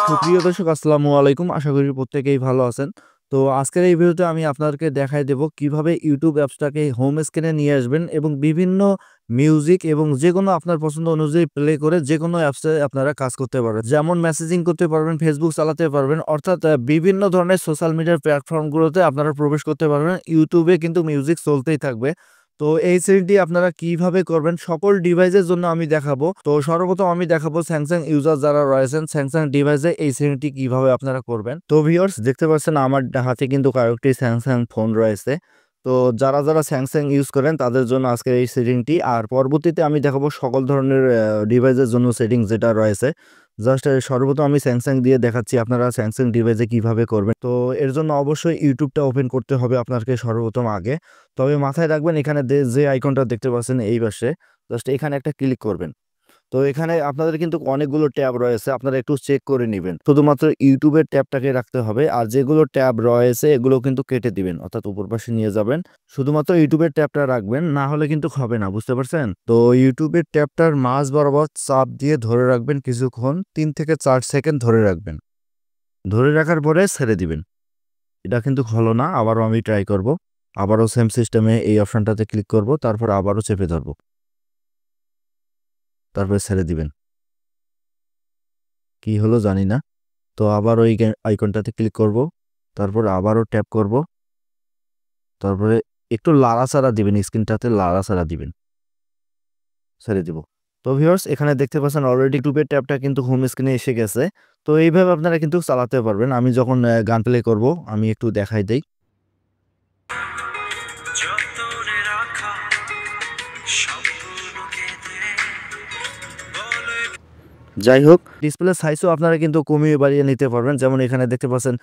সুপ্রিয় দর্শক আসসালামু আলাইকুম, আশা করি প্রত্যেকেই ভালো আছেন। তো আজকের এই ভিডিওতে আমি আপনাদেরকে দেখাই দেব কিভাবে ইউটিউব অ্যাপসটাকে হোম স্ক্রিনে নিয়ে আসবেন এবং বিভিন্ন মিউজিক এবং যে কোনো আপনার পছন্দ অনুযায়ী প্লে করে যে কোনো অ্যাপসে আপনারা কাজ করতে পারবেন, যেমন মেসেজিং করতে পারবেন, ফেসবুক চালাতে পারবেন, অর্থাৎ বিভিন্ন ধরনের সোশ্যাল মিডিয়ার প্ল্যাটফর্মগুলোতে আপনারা প্রবেশ করতে পারবেন। ইউটিউবে কিন্তু মিউজিক চলতেই থাকবে। তো এই সেটিংটি আপনারা কিভাবে করবেন সকল ডিভাইসের জন্য আমি দেখাবো। তো সর্বপ্রথম আমি দেখাবো স্যামসাং ইউজার যারা রয়েছেন স্যামসাং ডিভাইসে এই সেটিংটি কিভাবে আপনারা করবেন। তো ভিউয়ার্স দেখতে পাচ্ছেন আমার হাতে কিন্তু কয়েকটি স্যামসাং ফোন রয়েছে। তো যারা স্যামসাং ইউজ করেন তাদের জন্য আজকের এই সেটিংটি, আর পরবর্তীতে আমি দেখাবো সকল ধরনের ডিভাইসের জন্য সেটিং যেটা রয়েছে। জাস্ট সর্বপ্রথম আমি স্যামসাং দিয়ে দেখাচ্ছি আপনারা স্যামসাং ডিভাইসে কিভাবে করবেন। তো এর জন্য অবশ্যই ইউটিউবটা ওপেন করতে হবে আপনাকে সর্বপ্রথম আগে। তবে মাথায় রাখবেন এখানে যে আইকনটা দেখতে পাচ্ছেন এই পাশে, জাস্ট এখানে একটা ক্লিক করবেন। তো এখানে আপনাদের কিন্তু অনেকগুলো ট্যাব রয়েছে, আপনারা একটু চেক করে নেবেন। শুধুমাত্র ইউটিউবের ট্যাবটাকে রাখতে হবে, আর যেগুলো ট্যাব রয়েছে এগুলো কিন্তু কেটে দিবেন, অর্থাৎ উপর পাশে নিয়ে যাবেন। শুধুমাত্র ইউটিউবের ট্যাবটা রাখবেন, না হলে কিন্তু হবে না, বুঝতে পারছেন? তো ইউটিউবের ট্যাবটার মাঝ বরাবর চাপ দিয়ে ধরে রাখবেন কিছুক্ষণ, 3 থেকে 4 সেকেন্ড ধরে রাখবেন। ধরে রাখার পরে ছেড়ে দিবেন। এটা কিন্তু হলো না, আবারও আমি ট্রাই করব। আবারও সেম সিস্টেমে এই অপশনটাতে ক্লিক করব, তারপর আবারও চেপে ধরব, তারপরে ছেড়ে দিবেন। কি হলো জানি না। তো আবার ওই আইকনটাতে ক্লিক করব, তারপর আবারও ট্যাপ করব, তারপরে একটু লাড়াচাড়া দিবেন, স্ক্রিনটাতে লাড়াচাড়া দিবেন, ছেড়ে দিব। তো ভিউয়ার্স এখানে দেখতে পাচ্ছেন অলরেডি ইউটিউবের ট্যাবটা কিন্তু হোম স্ক্রিনে এসে গেছে। তো এইভাবে আপনারা কিন্তু চালাতে পারবেন। আমি যখন গান প্লে করব আমি একটু দেখাই দেই। যাই হোক, ডিসপ্লে সাইজও আপনারা কিন্তু কমিয়ে বাড়িয়ে নিতে পারবেন। যেমন এখানে দেখতে পাচ্ছেন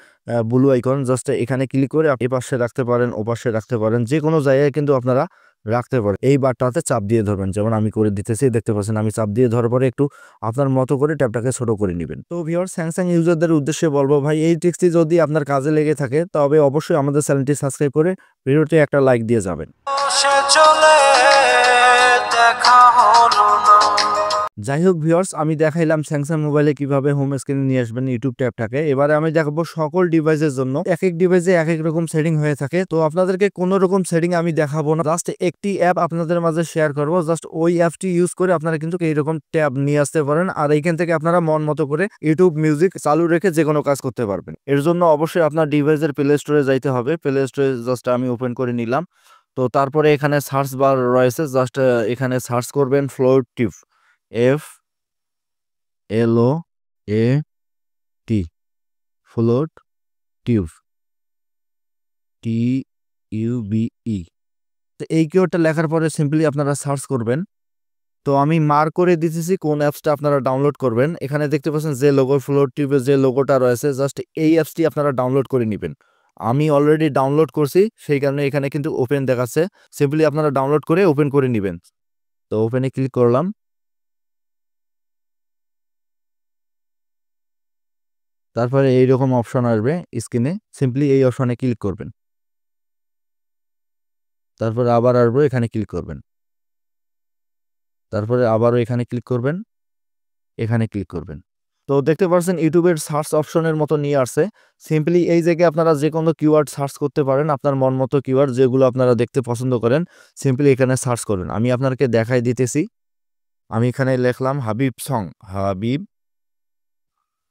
ব্লু আইকন, জাস্ট এখানে ক্লিক করে এই পাশে রাখতে পারেন, ও পাশে রাখতে পারেন, যে কোনো জায়গায় কিন্তু আপনারা রাখতে পারেন। এই বারটাতে চাপ দিয়ে ধরবেন, যেমন আমি করে দিতেছি, দেখতে পাচ্ছেন আমি চাপ দিয়ে ধরার পরে একটু আপনার মতো করে ট্যাবটাকে ছোট করে নেবেন। তো ভিউয়ার্স স্যামসাং ইউজারদের উদ্দেশ্যে বলবো, ভাই এই ট্রিক্সটি যদি আপনার কাজে লেগে থাকে তবে অবশ্যই আমাদের চ্যানেলটি সাবস্ক্রাইব করে ভিডিওতে একটা লাইক দিয়ে যাবেন। যাই হোক ভিউয়ার্স, আমি দেখাইলাম স্যামসাং মোবাইলে কিভাবে হোম স্ক্রিনে নিয়ে আসবেন ইউটিউব ট্যাবটাকে। এবারে আমি দেখাবো সকল ডিভাইসের জন্য। এক এক ডিভাইসে এক এক রকম সেটিং হয়ে থাকে। তো আপনাদেরকে কোনো রকম সেটিং আমি দেখাবো না, জাস্ট একটি অ্যাপ আপনাদের মাঝে শেয়ার করবো। জাস্ট ওই অ্যাপটি ইউজ করে আপনারা কিন্তু এইরকম ট্যাব নিয়ে আসতে পারেন, আর এইখান থেকে আপনারা মন মতো করে ইউটিউব মিউজিক চালু রেখে যে কোনো কাজ করতে পারবেন। এর জন্য অবশ্যই আপনার ডিভাইসের প্লে স্টোরে যাইতে হবে। প্লে স্টোরে জাস্ট আমি ওপেন করে নিলাম। তো তারপরে এখানে সার্চ বার রয়েছে, জাস্ট এখানে সার্চ করবেন ফ্লোটিভ, FLOAT, ফ্লোট টিউব, TUBE। তো এই কিওয়ার্ডটা লেখার পরে সিম্পলি আপনারা সার্চ করবেন। তো আমি মার্ক করে দিতেছি কোন অ্যাপসটা আপনারা ডাউনলোড করবেন। এখানে দেখতে পাচ্ছেন যে লোগো, ফ্লোট টিউবের যে লোগোটা রয়েছে, জাস্ট এই অ্যাপসটি আপনারা ডাউনলোড করে নেবেন। আমি অলরেডি ডাউনলোড করছি, সেই কারণে এখানে কিন্তু ওপেন দেখাচ্ছে। সিম্পলি আপনারা ডাউনলোড করে ওপেন করে নেবেন। তো ওপেনে ক্লিক করলাম। তারপরে এইরকম অপশন আসবে স্ক্রিনে, সিম্পলি এই অপশনে ক্লিক করবেন। তারপরে আবার আসবো, এখানে ক্লিক করবেন। তারপরে আবারও এখানে ক্লিক করবেন, এখানে ক্লিক করবেন। তো দেখতে পাচ্ছেন ইউটিউবের সার্চ অপশনের মতো নিয়ে আসছে। সিম্পলি এই জায়গায় আপনারা যে কোনো কিওয়ার্ড সার্চ করতে পারেন, আপনার মন মতো কিওয়ার্ড যেগুলো আপনারা দেখতে পছন্দ করেন, সিম্পলি এখানে সার্চ করবেন। আমি আপনাদেরকে দেখাই দিতেছি। আমি এখানে লিখলাম হাবিব সং, হাবিব।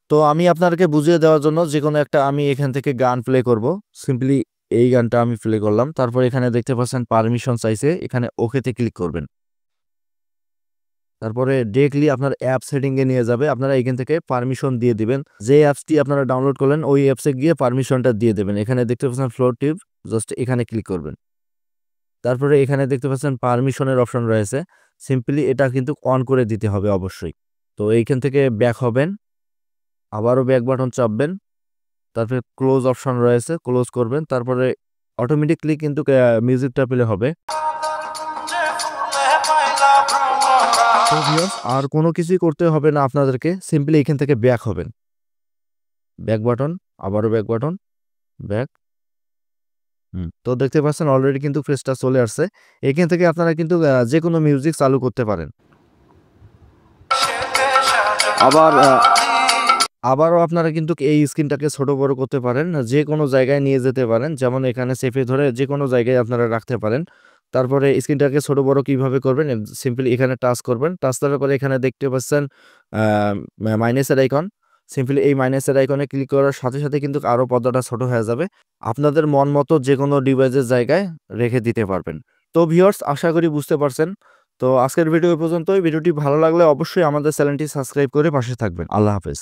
তো আমি আপনাদেরকে বুঝিয়ে দেওয়ার জন্য যে কোনো একটা আমি এখান থেকে গান প্লে করব। সিম্পলি এই গানটা আমি প্লে করলাম। তারপর এখানে দেখতে পাচ্ছেন পারমিশন চাইছে, এখানে ওকেতে ক্লিক করবেন। তারপরে ডিরেক্টলি আপনার অ্যাপ সেটিংয়ে নিয়ে যাবে। আপনারা এখান থেকে পারমিশন দিয়ে দিবেন। যে অ্যাপসটি আপনারা ডাউনলোড করলেন ওই অ্যাপসে গিয়ে পারমিশনটা দিয়ে দেবেন। এখানে দেখতে পাচ্ছেন ফ্লোটিভ, জাস্ট এখানে ক্লিক করবেন। তারপরে এখানে দেখতে পাচ্ছেন পারমিশনের অপশন রয়েছে, সিম্পলি এটা কিন্তু অন করে দিতে হবে অবশ্যই। তো এইখান থেকে ব্যাক হবেন, আবারও ব্যাক বাটন চাপবেন, তারপরে ক্লোজ অপশন রয়েছে, ক্লোজ করবেন। তারপরে অটোমেটিকলি কিন্তু মিউজিকটা প্লে হবে। আর কোনো কিছুই করতে হবে না আপনাদেরকে, সিম্পলি এখান থেকে ব্যাক হবেন। ব্যাক বাটন, আবারও ব্যাক বাটন, ব্যাক। তো দেখতে পাচ্ছেন অলরেডি কিন্তু ফ্রেশটা চলে আসছে। এখান থেকে আপনারা কিন্তু যে কোনো মিউজিক চালু করতে পারেন। আবারও আপনারা কিন্তু এই স্ক্রিনটাকে ছোট বড় করতে পারেন, যে কোনো জায়গায় নিয়ে যেতে পারেন, যেমন এখানে চেপে ধরে যে কোনো জায়গায় আপনারা রাখতে পারেন। তারপরে স্ক্রিনটাকে ছোট বড় কিভাবে করবেন, সিম্পলি এখানে টাচ করবেন, টাচ করার পরে এখানে দেখতে পাচ্ছেন মাইনাসের আইকন, সিম্পলি এই মাইনাসের আইকনে ক্লিক করার সাথে সাথে কিন্তু আরও পর্দাটা ছোট হয়ে যাবে, আপনাদের মন মতো যে কোনো ডিভাইসের জায়গায় রেখে দিতে পারবেন। তো ভিউয়ার্স, আশা করি বুঝতে পারছেন। তো আজকের ভিডিও পর্যন্তই। ভিডিওটি ভালো লাগলে অবশ্যই আমাদের চ্যানেলটি সাবস্ক্রাইব করে পাশে থাকবেন। আল্লাহ হাফেজ।